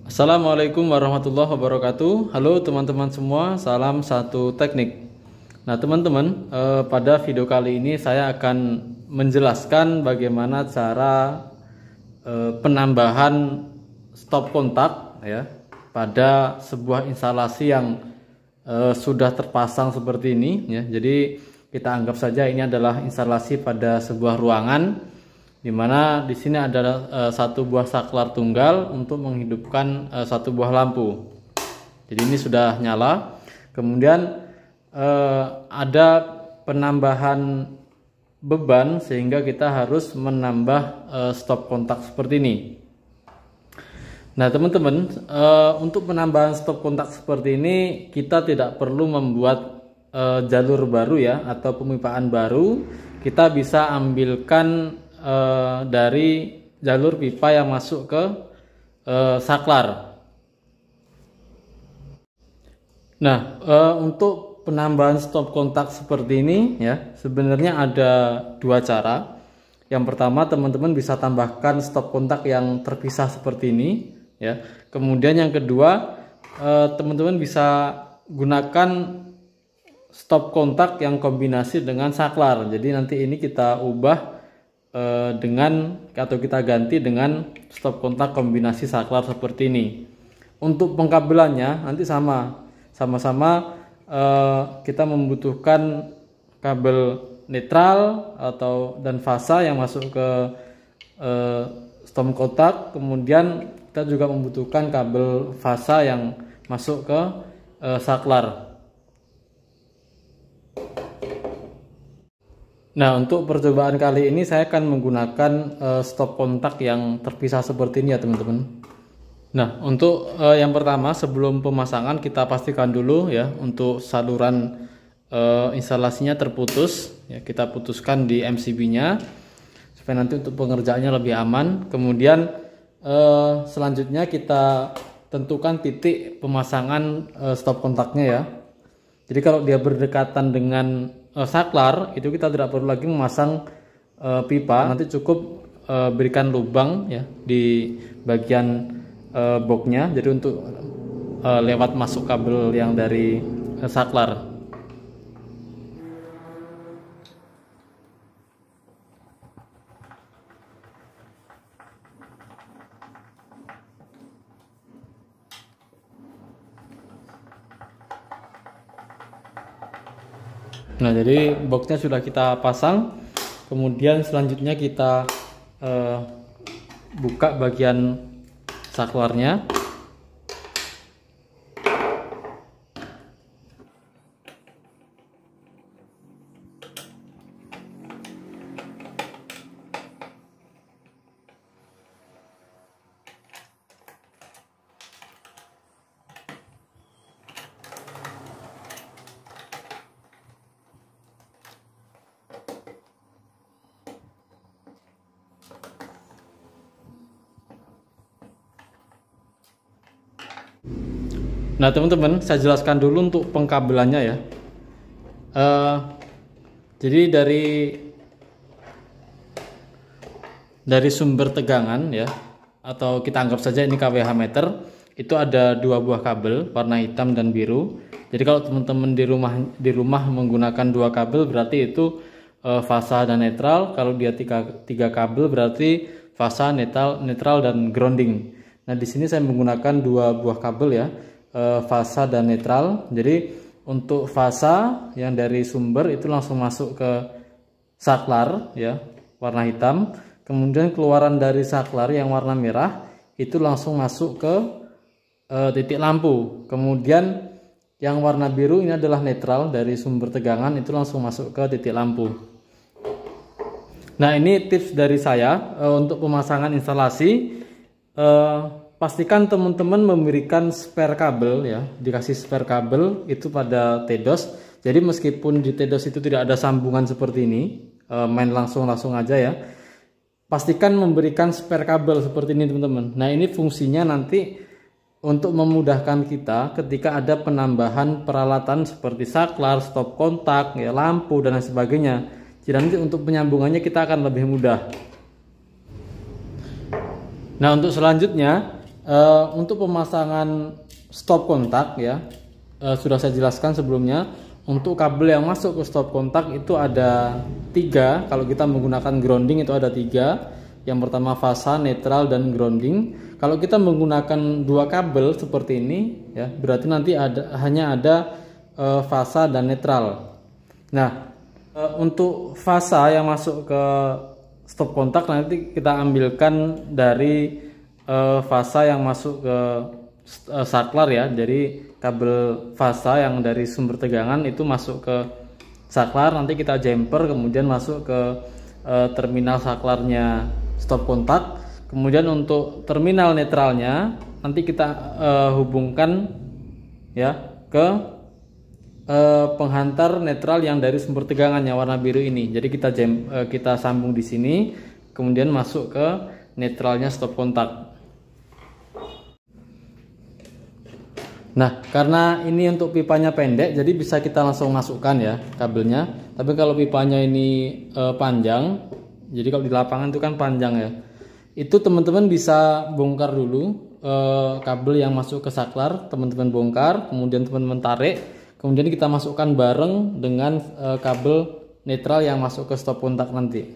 Assalamualaikum warahmatullahi wabarakatuh. Halo teman-teman semua, salam satu teknik. Nah teman-teman, pada video kali ini saya akan menjelaskan bagaimana cara penambahan stop kontak ya pada sebuah instalasi yang sudah terpasang seperti ini ya. Jadi kita anggap saja ini adalah instalasi pada sebuah ruangan, di mana di sini ada satu buah saklar tunggal untuk menghidupkan satu buah lampu. Jadi ini sudah nyala. Kemudian ada penambahan beban sehingga kita harus menambah stop kontak seperti ini. Nah teman-teman, untuk penambahan stop kontak seperti ini kita tidak perlu membuat jalur baru ya, atau pemipaan baru. Kita bisa ambilkan dari jalur pipa yang masuk ke saklar. Nah, untuk penambahan stop kontak seperti ini ya, sebenarnya ada dua cara. Yang pertama, teman-teman bisa tambahkan stop kontak yang terpisah seperti ini ya. Kemudian yang kedua, teman-teman bisa gunakan stop kontak yang kombinasi dengan saklar. Jadi nanti ini kita ubah atau kita ganti dengan stop kontak kombinasi saklar seperti ini. Untuk pengkabelannya nanti sama-sama kita membutuhkan kabel netral dan fasa yang masuk ke stop kontak. Kemudian kita juga membutuhkan kabel fasa yang masuk ke saklar. Nah, untuk percobaan kali ini saya akan menggunakan stop kontak yang terpisah seperti ini ya teman-teman. Nah, untuk yang pertama, sebelum pemasangan kita pastikan dulu ya untuk saluran instalasinya terputus ya, kita putuskan di MCB-nya supaya nanti untuk pengerjaannya lebih aman. Kemudian selanjutnya kita tentukan titik pemasangan stop kontaknya ya. Jadi kalau dia berdekatan dengan saklar, itu kita tidak perlu lagi memasang pipa. Nanti cukup berikan lubang ya di bagian boxnya, jadi untuk lewat masuk kabel yang dari saklar. Nah, jadi boxnya sudah kita pasang. Kemudian selanjutnya kita buka bagian saklarnya. Nah teman-teman, saya jelaskan dulu untuk pengkabelannya ya. Jadi dari sumber tegangan ya, atau kita anggap saja ini kWh meter, itu ada dua buah kabel warna hitam dan biru. Jadi kalau teman-teman di rumah menggunakan dua kabel, berarti itu fasa dan netral. Kalau dia tiga kabel, berarti fasa, netral dan grounding. Nah di sini saya menggunakan dua buah kabel ya, fasa dan netral. Jadi untuk fasa yang dari sumber itu langsung masuk ke saklar ya, warna hitam. Kemudian keluaran dari saklar yang warna merah itu langsung masuk ke titik lampu. Kemudian yang warna biru ini adalah netral dari sumber tegangan, itu langsung masuk ke titik lampu. Nah ini tips dari saya untuk pemasangan instalasi. Pastikan teman-teman memberikan spare kabel ya, dikasih spare kabel itu pada TDOS. Jadi meskipun di TDOS itu tidak ada sambungan seperti ini, main langsung aja ya, pastikan memberikan spare kabel seperti ini teman-teman. Nah ini fungsinya nanti untuk memudahkan kita ketika ada penambahan peralatan seperti saklar, stop kontak ya, lampu dan lain sebagainya. Jadi nanti untuk penyambungannya kita akan lebih mudah. Nah untuk selanjutnya Untuk pemasangan stop kontak ya, sudah saya jelaskan sebelumnya. Untuk kabel yang masuk ke stop kontak itu ada 3. Kalau kita menggunakan grounding itu ada 3. Yang pertama fasa, netral, dan grounding. Kalau kita menggunakan 2 kabel seperti ini ya, berarti nanti hanya ada fasa dan netral. Nah, untuk fasa yang masuk ke stop kontak nanti kita ambilkan dari fasa yang masuk ke saklar ya. Jadi kabel fasa yang dari sumber tegangan itu masuk ke saklar, nanti kita jumper kemudian masuk ke terminal saklarnya stop kontak. Kemudian untuk terminal netralnya nanti kita hubungkan ya ke penghantar netral yang dari sumber tegangannya warna biru ini. Jadi kita sambung di sini, kemudian masuk ke netralnya stop kontak. Nah, karena ini untuk pipanya pendek, jadi bisa kita langsung masukkan ya kabelnya. Tapi kalau pipanya ini panjang, jadi kalau di lapangan itu kan panjang ya, itu teman-teman bisa bongkar dulu kabel yang masuk ke saklar, teman-teman bongkar, kemudian teman-teman tarik, kemudian kita masukkan bareng dengan kabel netral yang masuk ke stop kontak nanti.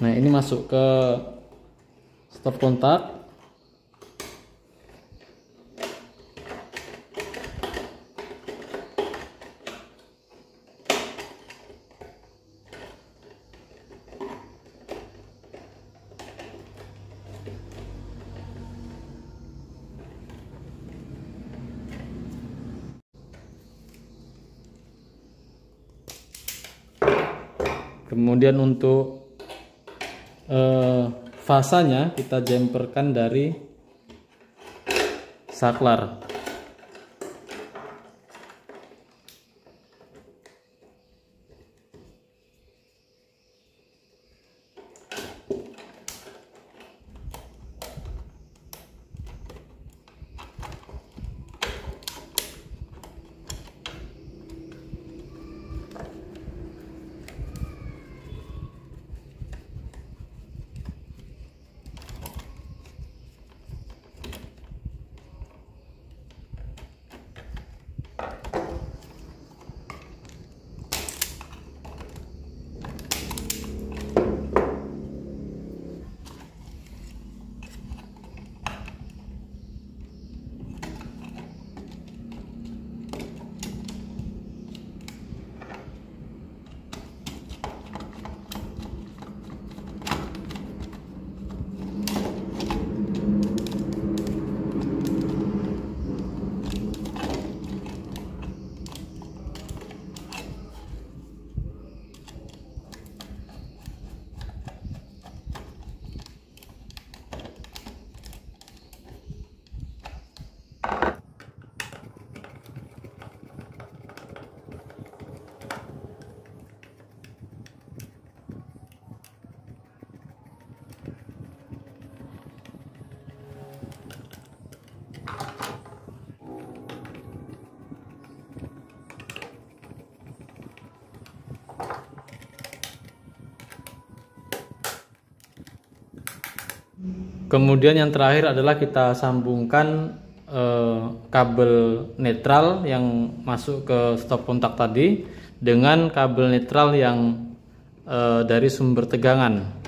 Nah, ini masuk ke stop kontak. Kemudian untuk fasanya kita jumperkan dari saklar. Kemudian yang terakhir adalah kita sambungkan kabel netral yang masuk ke stop kontak tadi dengan kabel netral yang dari sumber tegangan.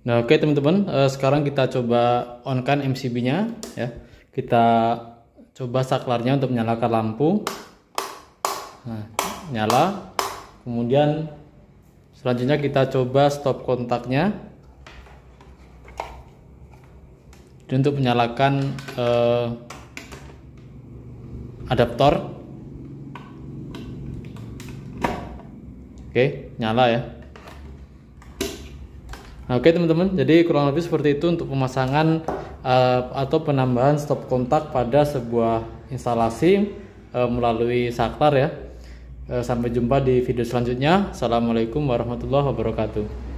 Nah, oke teman-teman, sekarang kita coba on-kan MCB-nya ya. Kita coba saklarnya untuk menyalakan lampu. Nah, nyala. Kemudian selanjutnya kita coba stop kontaknya. Dan untuk menyalakan adaptor. Oke, nyala ya. Nah, oke teman-teman, jadi kurang lebih seperti itu untuk pemasangan atau penambahan stop kontak pada sebuah instalasi melalui saklar ya. Sampai jumpa di video selanjutnya. Assalamualaikum warahmatullahi wabarakatuh.